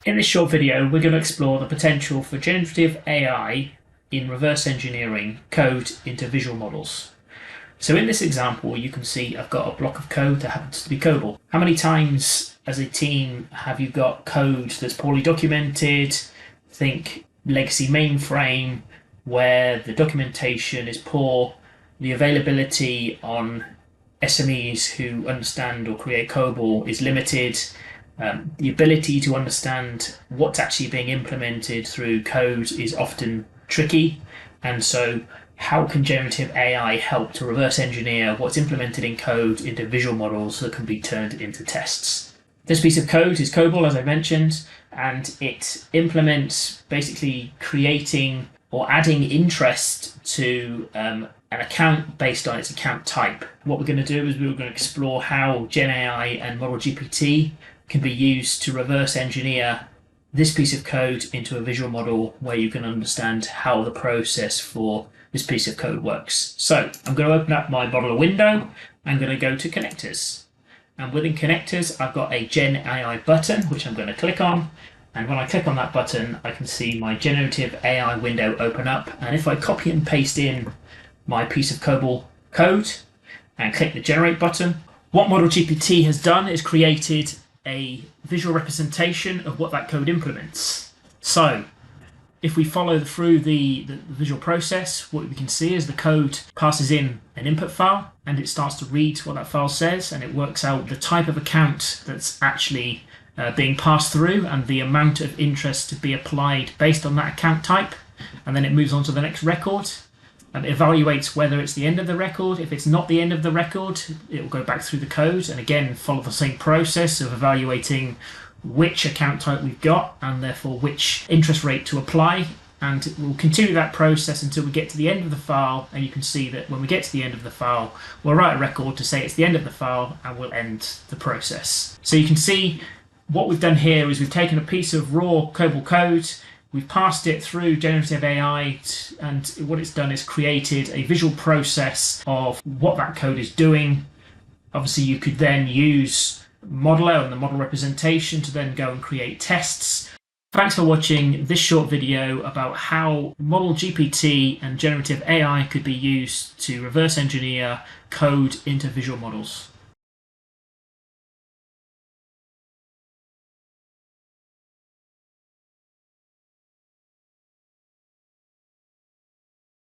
In this short video, we're going to explore the potential for generative AI in reverse engineering code into visual models. So in this example, you can see I've got a block of code that happens to be COBOL. How many times as a team have you got code that's poorly documented? Think legacy mainframe, where the documentation is poor, the availability on SMEs who understand or create COBOL is limited. The ability to understand what's actually being implemented through code is often tricky, and so how can generative AI help to reverse engineer what's implemented in code into visual models that can be turned into tests? This piece of code is COBOL, as I mentioned, and it implements basically creating or adding interest to an account based on its account type. What we're going to do is we're going to explore how Gen AI and ModelGPT can be used to reverse engineer this piece of code into a visual model where you can understand how the process for this piece of code works. So I'm going to open up my Modeler window. I'm going to go to connectors. And within connectors, I've got a Gen AI button, which I'm going to click on. And when I click on that button, I can see my generative AI window open up. And if I copy and paste in my piece of COBOL code and click the generate button, what ModelGPT has done is created a visual representation of what that code implements. So if we follow through the visual process, what we can see is the code passes in an input file and it starts to read what that file says, and it works out the type of account that's actually being passed through and the amount of interest to be applied based on that account type. And then it moves on to the next record and evaluates whether it's the end of the record. If it's not the end of the record, it will go back through the code and again follow the same process of evaluating which account type we've got and therefore which interest rate to apply. And we'll continue that process until we get to the end of the file, and you can see that when we get to the end of the file, we'll write a record to say it's the end of the file and we'll end the process. So you can see what we've done here is we've taken a piece of raw COBOL code, we've passed it through generative AI, and what it's done is created a visual process of what that code is doing. Obviously, you could then use Modeler and the model representation to then go and create tests. Thanks for watching this short video about how ModelGPT and generative AI could be used to reverse engineer code into visual models.